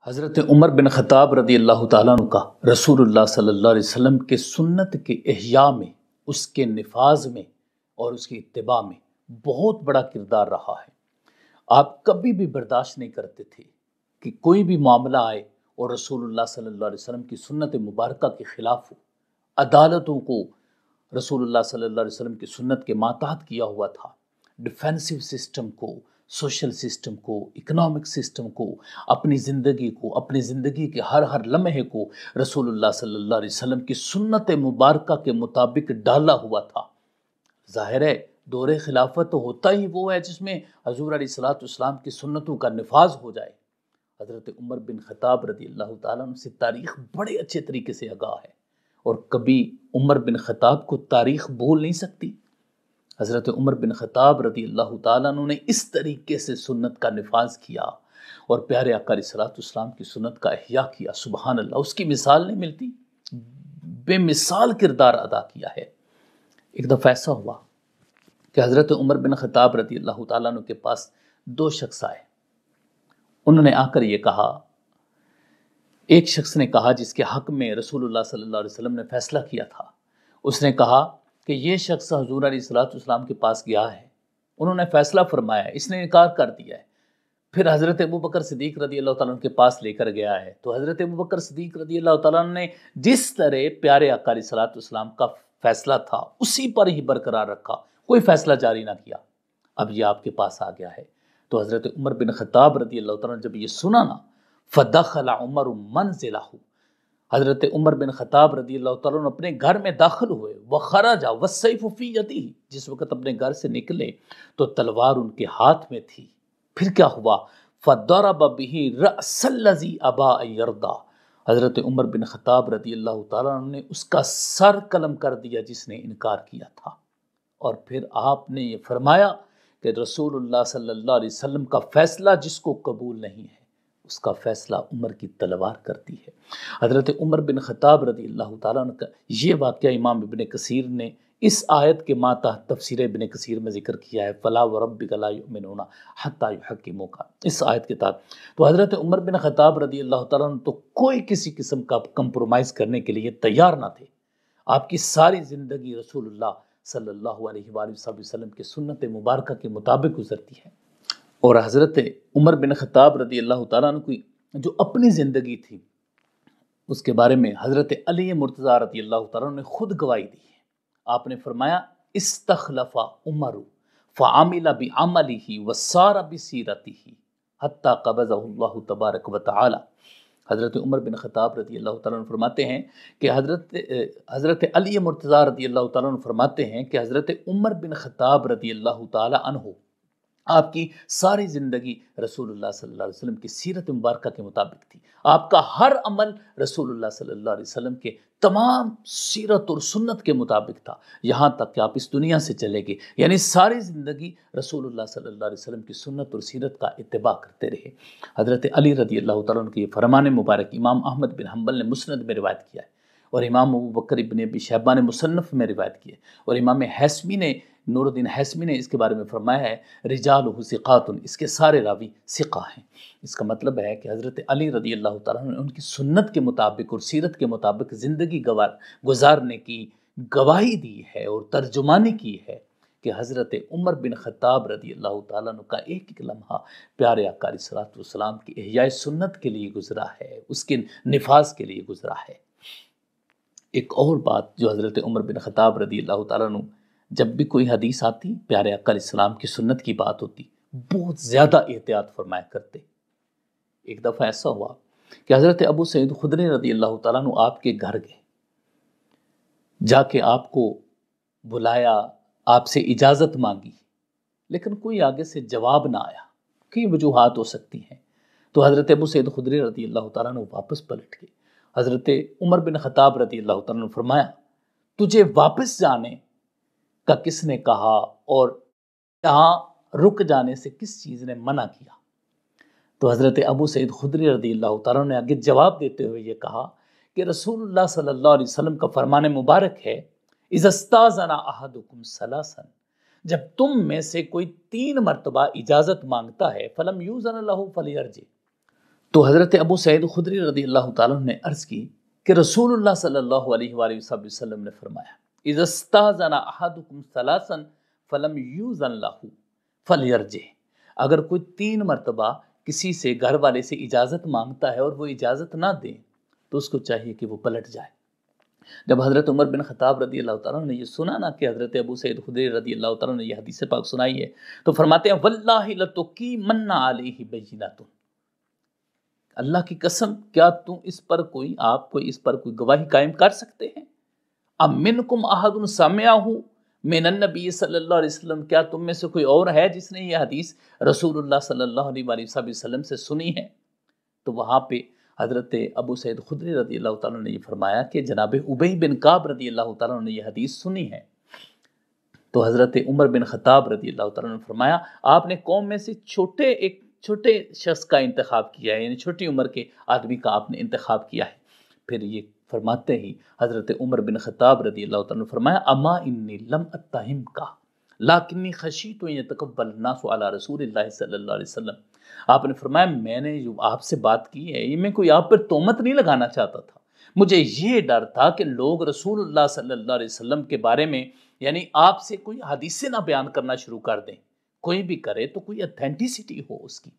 حضرت عمر بن خطاب رضی اللہ تعالیٰ عنہ کا رسول اللہ صلی اللہ علیہ وسلم کے سنت کے احیاء میں، اس کے نفاذ میں اور اس کی اتباع میں بہت بڑا کردار رہا ہے۔ آپ کبھی بھی برداشت نہیں کرتے تھے کہ کوئی بھی معاملہ آئے اور رسول اللہ صلی اللہ علیہ وسلم کی سنت مبارکہ کے خلاف ہو۔ عدالتوں کو رسول اللہ صلی اللہ علیہ وسلم کی سنت کے ماتحت کیا ہوا تھا، ڈیفینسو سسٹم کو، سوشل سسٹم کو، اکنامک سسٹم کو، اپنی زندگی کے ہر لمحے کو رسول اللہ صلی اللہ علیہ وسلم کی سنت مبارکہ کے مطابق ڈالا ہوا تھا۔ ظاہر ہے دور خلافت تو ہوتا ہی وہ ہے جس میں حضور علیہ الصلوۃ والسلام کی سنتوں کا نفاذ ہو جائے۔ حضرت عمر بن خطاب رضی اللہ تعالیٰ عنہ سے تاریخ بڑے اچھے طریقے سے آگاہ ہے، اور کبھی عمر بن خطاب کو تاریخ بھول نہیں سکتی۔ حضرت عمر بن خطاب رضی اللہ تعالیٰ عنہ نے اس طریقے سے سنت کا نفاذ کیا اور پیارے آقا علیہ الصلوۃ والسلام کی سنت کا احیاء کیا۔ سبحان اللہ، اس کی مثال نہیں ملتی، بے مثال کردار ادا کیا ہے۔ ایک دفعہ ایسا ہوا کہ حضرت عمر بن خطاب رضی اللہ تعالیٰ عنہ کے پاس دو شخص آئے۔ انہوں نے آ کر یہ کہا، ایک شخص نے کہا جس کے حق میں رسول اللہ صلی اللہ علیہ وسلم نے فیصلہ کیا تھا، اس نے کہا کہ یہ شخص حضور علیہ الصلوۃ والسلام کے پاس گیا ہے، انہوں نے فیصلہ فرمایا ہے، اس نے انکار کر دیا ہے۔ پھر حضرت ابوبکر صدیق رضی اللہ تعالیٰ عنہ کے پاس لے کر گیا ہے، تو حضرت ابوبکر صدیق رضی اللہ تعالیٰ عنہ نے جس طرح پیارے آقا علیہ الصلوۃ والسلام کا فیصلہ تھا اسی پر ہی برقرار رکھا، کوئی فیصلہ جاری نہ کیا۔ اب یہ آپ کے پاس آ گیا ہے، تو حضرت عمر بن خطاب رضی اللہ تعالیٰ عنہ جب یہ سنا نا، فدخل عمر منزلہ، حضرت عمر بن خطاب رضی اللہ تعالیٰ عنہ اپنے گھر میں داخل ہوئے، وخرج والسیف فی یدہ، جس وقت اپنے گھر سے نکلے تو تلوار ان کے ہاتھ میں تھی۔ پھر کیا ہوا؟ فضرب بہ رأس الذی ابى ان یرضى، حضرت عمر بن خطاب رضی اللہ تعالیٰ عنہ نے اس کا سر قلم کر دیا جس نے انکار کیا تھا۔ اور پھر آپ نے یہ فرمایا کہ رسول اللہ صلی اللہ علیہ وسلم کا فیصلہ جس کو قبول نہیں ہے اس کا فیصلہ عمر کی تلوار کرتی ہے۔ حضرت عمر بن خطاب رضی اللہ تعالیٰ عنہ کا یہ واقعہ امام ابن کثیر نے اس آیت کے تحت تفسیر ابن کثیر میں ذکر کیا ہے، فَلَا وَرَبِّكَ لَا يُؤْمِنُونَ حَتَّى يُحَكِّمُوكَ، اس آیت کے تحت۔ تو حضرت عمر بن خطاب رضی اللہ تعالیٰ عنہ تو کوئی کسی قسم کا کمپرومائز کرنے کے لیے تیار نہ تھے۔ آپ کی ساری زندگی رسول اللہ صلی اللہ علیہ وآلہ وسلم کے سنت مبارکہ کے مطابق گزرتی ہے۔ اور حضرت عمر بن خطاب رضی اللہ تعالیٰ عنہ کی جو اپنی زندگی تھی اس کے بارے میں حضرت علی مرتضیٰ رضی اللہ تعالیٰ عنہ نے خود گواہی دی ہے۔ آپ نے فرمایا، استخلف عمر فعمل بعملہ وسار بسیرتہ حتی قبضہ اللہ تبارک و تعالی۔ حضرت عمر بن خطاب رضی اللہ تعالیٰ عنہ فرماتے ہیں کہ حضرت علی مرتضیٰ رضی اللہ تعالیٰ عنہ فرماتے ہیں کہ حضرت عمر بن خطاب رضی اللہ تعالیٰ عنہ آپ کی ساری زندگی رسول اللہ صلی اللہ علیہ وسلم کی سیرت مبارکہ کے مطابق تھی۔ آپ کا ہر عمل رسول اللہ صلی اللہ علیہ وسلم کے تمام سیرت اور سنت کے مطابق تھا، یہاں تک کہ آپ اس دنیا سے چلے گئے، یعنی ساری زندگی رسول اللہ صلی اللہ علیہ وسلم کی سنت اور سیرت کا اتباع کرتے رہے۔ حضرت علی رضی اللہ تعالیٰ عنہ کی یہ فرمان مبارک امام احمد بن حنبل نے مسند میں روایت کیا ہے، اور امام ابوبکر ابن ابی شیبہ نے مصنف میں روایت کی ہے، اور امام حیثمی نے، نور الدین حیثمی نے اس کے بارے میں فرمایا ہے، رجالہ ثقات، اس کے سارے راوی ثقہ ہیں۔ اس کا مطلب ہے کہ حضرت علی رضی اللہ تعالیٰ عنہ نے ان کی سنت کے مطابق اور سیرت کے مطابق زندگی گزارنے کی گواہی دی ہے اور ترجمانی کی ہے کہ حضرت عمر بن خطاب رضی اللہ تعالیٰ عنہ کا ایک ایک لمحہ پیارے آقا علیہ الصلوۃ والسلام کی احیاء سنت کے لیے گزرا ہے، اس کے نفاذ کے لیے گزرا ہے۔ ایک اور بات جو حضرت عمر بن خطاب رضی اللہ تعالیٰ عنہ، جب بھی کوئی حدیث آتی، پیارے آقا علیہ السلام کی سنت کی بات ہوتی، بہت زیادہ احتیاط فرمایا کرتے۔ ایک دفعہ ایسا ہوا کہ حضرت ابو سعید خدری رضی اللہ تعالیٰ عنہ آپ کے گھر گئے، جا کے آپ کو بلایا، آپ سے اجازت مانگی، لیکن کوئی آگے سے جواب نہ آیا، کئی وجوہات ہو سکتی ہیں۔ تو حضرت ابو سعید خدری رضی اللہ تعالیٰ عنہ واپس پلٹ گئے۔ حضرت عمر بن خطاب رضی اللہ تعالیٰ عنہ فرمایا، تجھے واپس جانے کا کس نے کہا اور یہاں رک جانے سے کس چیز نے منع کیا؟ تو حضرت ابو سعید خدری رضی اللہ تعالیٰ نے آگے جواب دیتے ہوئے یہ کہا کہ رسول اللہ صلی اللہ علیہ وسلم کا فرمان مبارک ہے، اذا استاذن احدکم ثلاثا، جب تم میں سے کوئی 3 مرتبہ اجازت مانگتا ہے، فلم یوزن لہ فلیرجع، تو حضرت ابو سعید خدری رضی اللہ تعالیٰ نے عرض کی کہ رسول اللہ صلی اللہ علیہ وآلہ وسلم نے فرمایا اذا استاذن احدکم ثلاثا فلم یوزن له فلیرجع، اگر کوئی 3 مرتبہ کسی سے گھر والے سے اجازت مانگتا ہے اور وہ اجازت نہ دیں تو اس کو چاہیے کہ وہ پلٹ جائے۔ جب حضرت عمر بن خطاب رضی اللہ تعالیٰ نے یہ سنا نا کہ حضرت ابو سعید خدری رضی اللہ تعالیٰ نے یہ حدیث پاک سنائی ہے تو فرماتے ہیں واللہ لتقیمن علیہ بینۃ، اللہ کی قسم کیا تم اس پر کوئی گواہی قائم کر سکتے ہیں؟ ام منکم احد سمعہ من النبی صلی اللہ علیہ وسلم، کیا تم میں سے کوئی اور ہے جس نے یہ حدیث رسول اللہ صلی اللہ علیہ وسلم سے سنی ہے؟ تو وہاں پہ حضرت ابو سعید خدری رضی اللہ تعالیٰ نے یہ فرمایا کہ جناب ابی بن کعب رضی اللہ تعالیٰ نے یہ حدیث سنی ہے۔ تو حضرت عمر بن خطاب رضی اللہ تعالیٰ نے فرمایا آپ نے قوم میں سے چھوٹے شخص کا انتخاب کیا ہے، یعنی چھوٹی عمر کے آدمی کا آپ نے انتخاب کیا ہے۔ پھر یہ فرماتے ہی حضرت عمر بن خطاب رضی اللہ تعالیٰ نے فرمایا اما انی لم اتہم کا لیکنی خشیت ان یتقبل الناس علی رسول اللہ صلی اللہ علیہ وسلم، آپ نے فرمایا میں نے جو آپ سے بات کی ہے یہ میں کوئی آپ پر تہمت نہیں لگانا چاہتا تھا، مجھے یہ ڈر تھا کہ لوگ رسول اللہ صلی اللہ علیہ وسلم کے بارے میں یعنی آپ سے کوئی حدیثیں نہ بیان کرنا شروع کر دیں، کوئی بھی کرے تو کوئی اتھینٹیسٹی ہو اس کی۔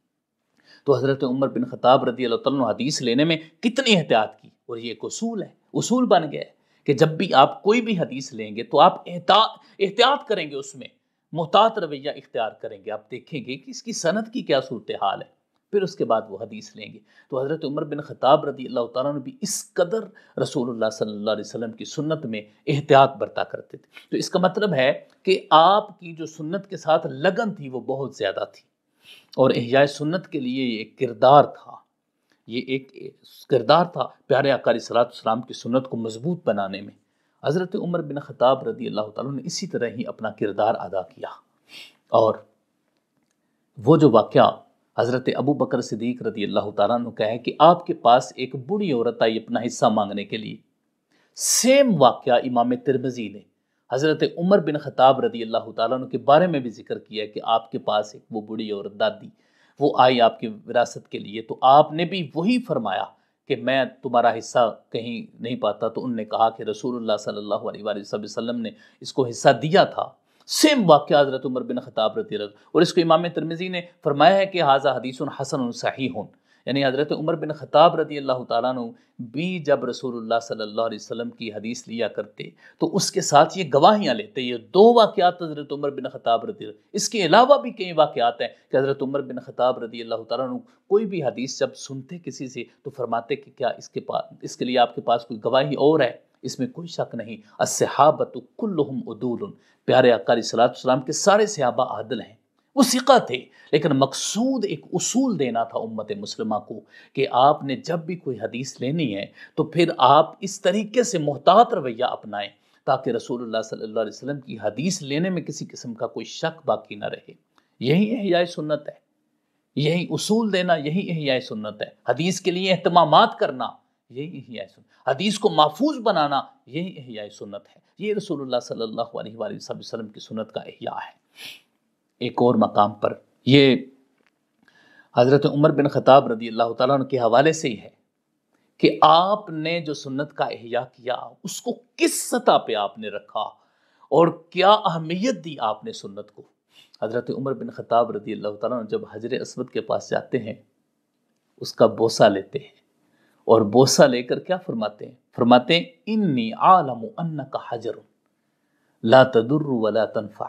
تو حضرت عمر بن خطاب رضی اللہ تعالیٰ عنہ حدیث لینے میں کتنی احتیاط کی، اور یہ ایک اصول بن گیا ہے کہ جب بھی آپ کوئی بھی حدیث لیں گے تو آپ احتیاط کریں گے، اس میں محتاط رویہ اختیار کریں گے، آپ دیکھیں گے کہ اس کی سند کی کیا صورتحال ہے، پھر اس کے بعد وہ حدیث لیں گے۔ تو حضرت عمر بن خطاب رضی اللہ تعالیٰ عنہ بھی اس قدر رسول اللہ صلی اللہ علیہ وسلم کی سنت میں احتیاط برتا کرتے تھے۔ تو اس کا مطلب ہے کہ آپ کی جو سنت کے ساتھ لگن تھی وہ بہت زیادہ تھی، اور احیاء سنت کے لیے یہ ایک کردار تھا پیارے آقا علیہ الصلوۃ والسلام کی سنت کو مضبوط بنانے میں۔ حضرت عمر بن خطاب رضی اللہ تعالیٰ نے اسی طرح ہی اپنا کردار ادا کیا، اور وہ جو واقعہ حضرت ابو بکر صدیق رضی اللہ تعالیٰ عنہ کا ہے کہ آپ کے پاس ایک بوڑھی عورت آئی اپنا حصہ مانگنے کے لیے، سیم واقعہ امام ترمذی نے حضرت عمر بن خطاب رضی اللہ تعالیٰ عنہ کے بارے میں بھی ذکر کیا کہ آپ کے پاس ایک وہ بوڑھی عورت دادی وہ آئی آپ کی وراثت کے لیے، تو آپ نے بھی وہی فرمایا کہ میں تمہارا حصہ کہیں نہیں پاتا، تو انہوں نے کہا کہ رسول اللہ صلی اللہ علیہ وآلہ وسلم نے اس کو حصہ دیا تھا۔ سیم واقعہ حضرت عمر بن خطاب رضی اللہ، اور اس کو امام ترمذی نے فرمایا ہے کہ ھذا حدیث حسن صحیح، یعنی حضرت عمر بن خطاب رضی اللہ تعالیٰ عنہ بھی جب رسول اللہ صلی اللہ علیہ وسلم کی حدیث لیا کرتے تو اس کے ساتھ یہ گواہیاں لیتے۔ یہ 2 واقعات حضرت عمر بن خطاب رضی اللہ، اس کے علاوہ بھی کئی واقعات ہیں کہ حضرت عمر بن خطاب رضی اللہ تعالیٰ عنہ کوئی بھی حدیث جب سنتے کسی سے تو فرماتے کہ کیا اس کے لیے آپ کے پاس کوئی گواہی اور ہے؟ اس میں کوئی شک نہیں، الصحابۃ کلہم عدول، پیارے آقا علیہ الصلوۃ والسلام کے سارے صحابہ عادل ہیں، وہ ثقہ تھے، لیکن مقصود ایک اصول دینا تھا امت مسلمہ کو کہ آپ نے جب بھی کوئی حدیث لینی ہے تو پھر آپ اس طریقے سے محتاط رویہ اپنائیں تاکہ رسول اللہ صلی اللہ علیہ وسلم کی حدیث لینے میں کسی قسم کا کوئی شک باقی نہ رہے۔ یہی احیاء سنت ہے، یہی اصول دینا، یہی احیاء سنت ہے۔ حدیث کے لیے اہتمامات کرنا، یہی احیاء سنت، حدیث کو محفوظ بنانا، یہی احیاء سنت ہے۔ یہ رسول اللہ صلی اللہ علیہ وآلہ وسلم کی سنت کا احیاء ہے۔ ایک اور مقام پر یہ حضرت عمر بن خطاب رضی اللہ تعالیٰ عنہ کے حوالے سے ہی ہے کہ آپ نے جو سنت کا احیاء کیا اس کو کس سطح پہ آپ نے رکھا اور کیا اہمیت دی آپ نے سنت کو۔ حضرت عمر بن خطاب رضی اللہ تعالیٰ عنہ جب حجر اسود کے پاس جاتے ہیں اس کا بوسہ لیتے ہیں، اور بوسہ لے کر کیا فرماتے ہیں انی عالم انک حجر لا تضر ولا تنفع،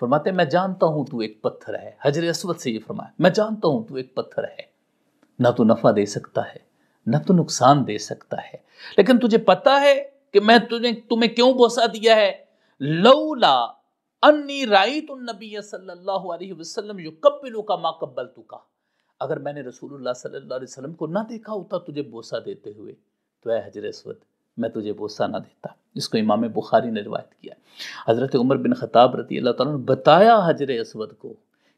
فرماتے ہیں میں جانتا ہوں تو ایک پتھر ہے، حجر اسود سے یہ فرمایا میں جانتا ہوں تو ایک پتھر ہے، نہ تو نفع دے سکتا ہے نہ تو نقصان دے سکتا ہے، لیکن تجھے پتا ہے کہ میں تمہیں کیوں بوسہ دیا ہے؟ لولا انی رأیت النبی صلی اللہ علیہ وسلم یقبلک ما قبلتک، اگر میں نے رسول اللہ صلی اللہ علیہ وسلم کو نہ دیکھا ہوتا تجھے بوسہ دیتے ہوئے تو اے حجر اسود میں تجھے بوسہ نہ دیتا۔ اس کو امام بخاری نے روایت کیا۔ حضرت عمر بن خطاب رضی اللہ تعالیٰ نے بتایا حجر اسود کو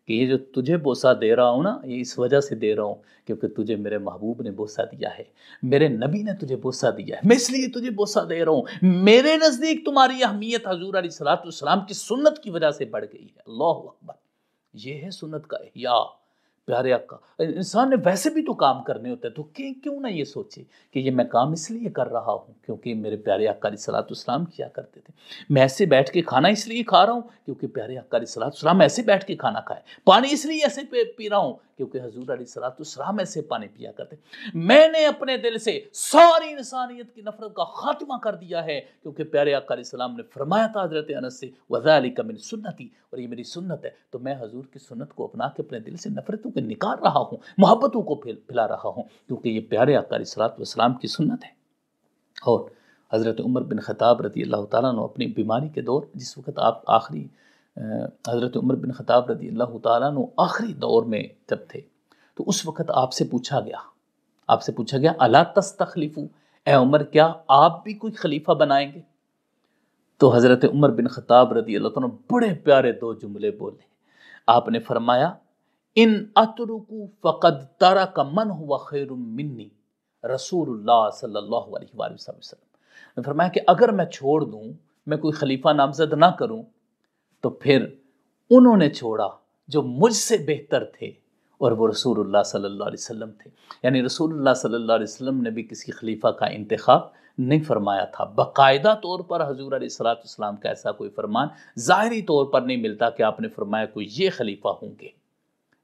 کہ یہ جو تجھے بوسہ دے رہا ہوں نا یہ اس وجہ سے دے رہا ہوں کیونکہ تجھے میرے محبوب نے بوسہ دیا ہے، میرے نبی نے تجھے بوسہ دیا ہے، میں اس لیے تجھے بوسہ دے رہا ہوں۔ میرے نزدیک تمہاری اہمیت حضور علیہ الصلوۃ والسلام کی سنت کی وجہ سے بڑھ گئی ہے۔ اللہ اکبر، یہ ہے سنت کا احیاء۔ پیارے آقا، انسان نے ویسے بھی تو کام کرنے ہوتے ہیں، تو کیوں نہ یہ سوچے کہ یہ میں کام اس لیے کر رہا ہوں کیونکہ میرے پیارے آقا علیہ الصلوۃ والسلام کیا کرتے تھے۔ میں ایسے بیٹھ کے کھانا اس لیے کھا رہا ہوں کیونکہ پیارے آقا علیہ الصلوۃ والسلام ایسے بیٹھ کے کھانا کھائے۔ پانی اس لیے ایسے پی رہا ہوں کیونکہ حضور علیہ الصلوۃ والسلام ایسے پانی پیا کرتے۔ میں نے اپنے دل سے ساری انسانیت کی نفرت کا خاتمہ کر دیا ہے کیونکہ پیارے آقا علیہ السلام نے فرمایا تھا حضرت انس سے، وَذَلِكَ مِن سُنَّتِي، اور یہ میری سنت ہے، تو میں حضور کی سنت کو اپنا کے اپنے دل سے نفرتوں کو نکال رہا ہوں، محبتوں کو پھیلا رہا ہوں، کیونکہ یہ پیارے آقا علیہ الصلوۃ والسلام کی سنت ہے۔ اور حضرت عمر بن خطاب رضی اللہ تعالیٰ عنہ اپنی بیماری کے دور، جس وقت آپ حضرت عمر بن خطاب رضی اللہ تعالیٰ عنہ آخری دور میں جب تھے، تو اس وقت آپ سے پوچھا گیا الا تستخلفوا، اے عمر کیا آپ بھی کوئی خلیفہ بنائیں گے؟ تو حضرت عمر بن خطاب رضی اللہ تعالیٰ عنہ بڑے پیارے دو جملے بولے۔ آپ نے فرمایا ان اترکوا فقد ترک من هو خیر منی، رسول اللہ صلی اللہ علیہ وآلہ وسلم نے فرمایا کہ اگر میں چھوڑ دوں، میں کوئی خلیفہ نامزد نہ کروں، تو پھر انہوں نے چھوڑا جو مجھ سے بہتر تھے، اور وہ رسول اللہ صلی اللہ علیہ وسلم تھے۔ یعنی رسول اللہ صلی اللہ علیہ وسلم نے بھی کسی خلیفہ کا انتخاب نہیں فرمایا تھا۔ باقاعدہ طور پر حضور علیہ الصلوۃ والسلام کا ایسا کوئی فرمان ظاہری طور پر نہیں ملتا کہ آپ نے فرمایا کوئی یہ خلیفہ ہوں گے،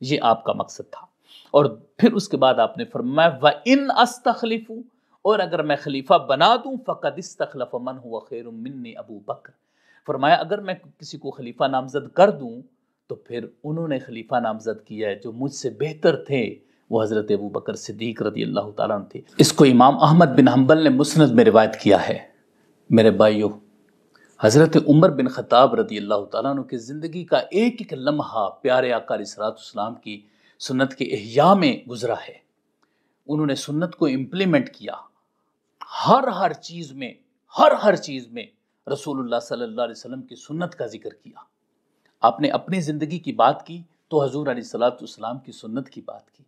یہ آپ کا مقصد تھا۔ اور پھر اس کے بعد آپ نے فرمایا وَإِنْ أَسْتَخْلِفُ، اور اگر میں خلیفہ بنا دوں فَقَدْ اسْتَخْلَفَ مَنْ هُوَ خَيْرٌ مِّنِّي ابو بکر، فرمایا اگر میں کسی کو خلیفہ نامزد کر دوں تو پھر انہوں نے خلیفہ نامزد کیا ہے جو مجھ سے بہتر تھے، وہ حضرت ابو بکر صدیق رضی اللہ تعالیٰ عنہ تھے۔ اس کو امام احمد بن حنبل نے مسند میں روایت کیا ہے۔ میرے بھائیو، حضرت عمر بن خطاب رضی اللہ تعالیٰ عنہ کی زندگی کا ایک ایک لمحہ پیارے آقا علیہ الصلوۃ والسلام کی سنت کے احیاء میں گزرا ہے۔ انہوں نے سنت کو امپلیمنٹ کیا، ہر چیز میں رسول اللہ صلی اللہ علیہ وسلم کی سنت کا ذکر کیا۔ آپ نے اپنی زندگی کی بات کی تو حضور علیہ الصلوۃ والسلام کی سنت کی بات کی،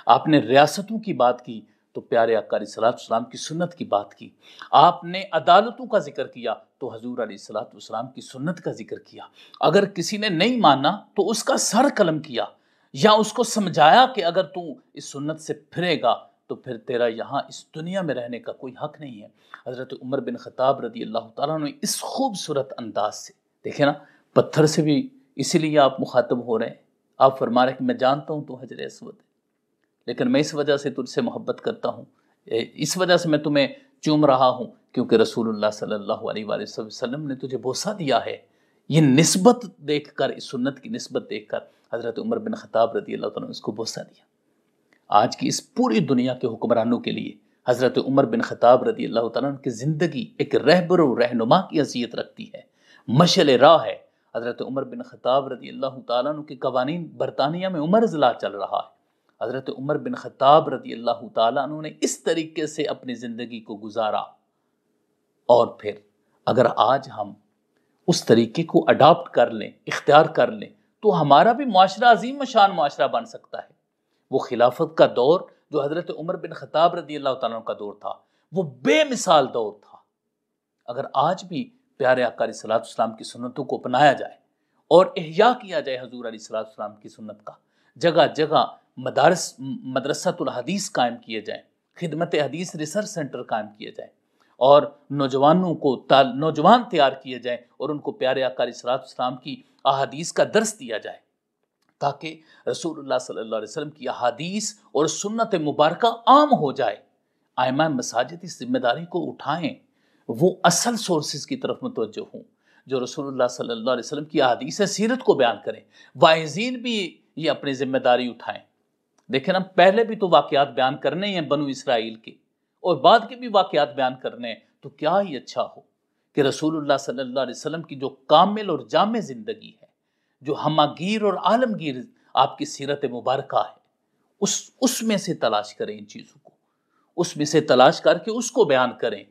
آپ نے ریاستوں کی بات کی تو پیارے آقا علیہ الصلوۃ والسلام کی سنت کی بات کی، آپ نے عدالتوں کا ذکر کیا تو حضور علیہ الصلوۃ والسلام کی سنت کا ذکر کیا۔ اگر کسی نے نہیں مانا تو اس کا سر قلم کیا، یا اس کو سمجھایا کہ اگر تو اس سنت سے پھرے گا تو پھر تیرا یہاں اس دنیا میں رہنے کا کوئی حق نہیں ہے۔ حضرت عمر بن خطاب رضی اللہ تعالیٰ عنہ اس خوبصورت انداز سے، دیکھیں نا، پتھر سے بھی اسی لیے آپ مخاطب ہو رہے ہیں، آپ فرما رہے ہیں کہ میں جانتا ہوں تو حجر اسود ہے، لیکن میں اس وجہ سے تجھ سے محبت کرتا ہوں، اس وجہ سے میں تمہیں چوم رہا ہوں کیونکہ رسول اللہ صلی اللہ علیہ وآلہ وسلم نے تجھے بوسہ دیا ہے۔ یہ نسبت دیکھ کر، اس سنت کی نسبت دیکھ کر حضرت عمر بن خطاب رضی اللہ تعالیٰ نے اس کو بوسہ دیا۔ آج کی اس پوری دنیا کے حکمرانوں کے لیے حضرت عمر بن خطاب رضی اللہ تعالیٰ عنہ کی زندگی ایک رہبر و رہنما کی حیثیت رکھتی ہے، مشعل راہ ہے۔ حضرت عمر بن خطاب رضی اللہ تعالیٰ عنہ کے قوانین برطانیہ میں عمر اضلاع چل رہا ہے، حضرت عمر بن خطاب رضی اللہ تعالیٰ عنہ نے اس طریقے سے اپنی زندگی کو گزارا، اور پھر اگر آج ہم اس طریقے کو اڈاپٹ کر لیں، اختیار کر لیں، تو ہمارا بھی معاشرہ عظیم شان معاشرہ بن سکتا ہے۔ وہ خلافت کا دور جو حضرت عمر بن خطاب رضی اللہ تعالیٰ عنہ کا دور تھا، وہ بے مثال دور تھا۔ اگر آج بھی پیارے آقا علیہ الصلوۃ والسلام کی سنتوں کو اپنایا جائے اور احیاء کیا جائے حضور علیہ الصلوۃ والسلام کی سنت کا، جگہ جگہ مدرسۃ الحدیث قائم کیے جائیں، خدمت حدیث ریسرچ سینٹر قائم کیے جائیں، اور نوجوان تیار کیے جائیں اور ان کو پیارے آقا علیہ الصلوۃ والسلام کی احادیث کا درس دیا جائے، تاکہ رسول اللہ صلی اللہ علیہ وسلم کی احادیث اور سنت مبارکہ عام ہو جائے۔ ائمہ مساجد اس ذمہ داری کو اٹھائیں، وہ اصل سورسز کی طرف متوجہ ہوں جو رسول اللہ صلی اللہ علیہ وسلم کی احادیث سیرت کو بیان کریں۔ واعظین بھی یہ اپنی ذمہ داری اٹھائیں۔ دیکھیں نا، پہلے بھی تو واقعات بیان کرنے ہیں بنو اسرائیل کے، اور بعد کے بھی واقعات بیان کرنے ہیں، تو کیا ہی اچھا ہو کہ رسول اللہ صلی اللہ علیہ وسلم کی جو کامل اور جامع زندگی ہے، جو ہماگیر اور عالمگیر آپ کی سیرت مبارکہ ہے، اس میں سے تلاش کریں، ان چیزوں کو اس میں سے تلاش کر کے اس کو بیان کریں۔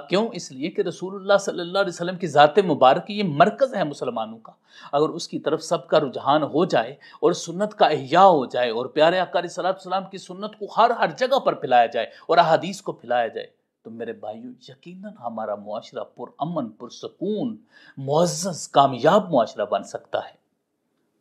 کیوں؟ اس لیے کہ رسول اللہ صلی اللہ علیہ وسلم کی ذات مبارک یہ مرکز ہے مسلمانوں کا۔ اگر اس کی طرف سب کا رجحان ہو جائے اور سنت کا احیاء ہو جائے اور پیارے آقا علیہ الصلوۃ والسلام کی سنت کو ہر جگہ پر پھیلایا جائے اور احادیث کو پھیلایا جائے، تو میرے بھائیو، یقیناً ہمارا معاشرہ پرامن، پرسکون، معزز، کامیاب معاشرہ بن سکتا ہے۔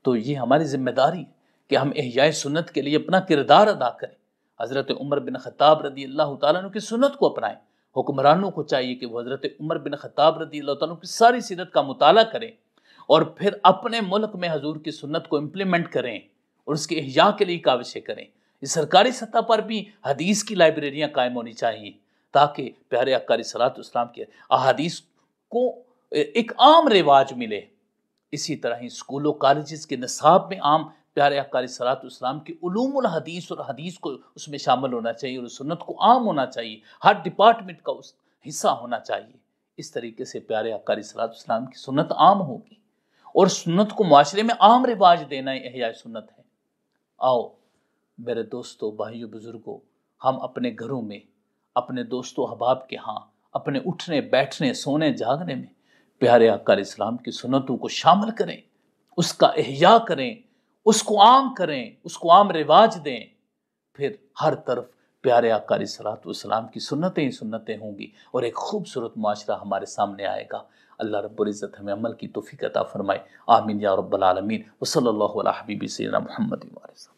تو یہ ہماری ذمہ داری ہے کہ ہم احیاء سنت کے لیے اپنا کردار ادا کریں۔ حضرت عمر بن خطاب رضی اللہ تعالیٰ عنہ کی سنت کو اپنائیں۔ حکمرانوں کو چاہیے کہ وہ حضرت عمر بن خطاب رضی اللہ تعالیٰ عنہ کی ساری سیرت کا مطالعہ کریں اور پھر اپنے ملک میں حضور کی سنت کو امپلیمنٹ کریں اور اس کے احیاء کے لیے کاوشیں کریں۔ اس سرکاری سطح پر بھی حدیث کی لائبریریاں قائم ہونی چاہیے تاکہ پیارے آقا علیہ الصلوۃ والسلام کے احادیث کو ایک عام رواج ملے۔ اسی طرح ہی اسکولوں کالجز کے نصاب میں عام پیارے آقا علیہ الصلوۃ والسلام کی علوم الحدیث اور حدیث کو اس میں شامل ہونا چاہیے اور سنت کو عام ہونا چاہیے، ہر ڈپارٹمنٹ کا اس حصہ ہونا چاہیے۔ اس طریقے سے پیارے آقا علیہ الصلوۃ والسلام کی سنت عام ہوگی اور سنت کو معاشرے میں عام رواج دینا ہی احیاء سنت ہے۔ آؤ میرے دوستو، بھائیو، بزرگوں، ہم اپنے گھروں میں، اپنے دوستو احباب کے ہاں، اپنے اٹھنے بیٹھنے سونے جاگنے میں پیارے آقا علیہ السلام کی سنتوں کو شامل کریں، اس کا احیاء کریں، اس کو عام کریں، اس کو عام رواج دیں۔ پھر ہر طرف پیارے آقا علیہ الصلوۃ والسلام کی سنتیں ہی سنتیں ہوں گی اور ایک خوبصورت معاشرہ ہمارے سامنے آئے گا۔ اللہ رب العزت ہمیں عمل کی توفیق عطا فرمائے، آمین یا رب العالمین۔ وصلی اللہ علی حبیب سیدنا محمد وسلم۔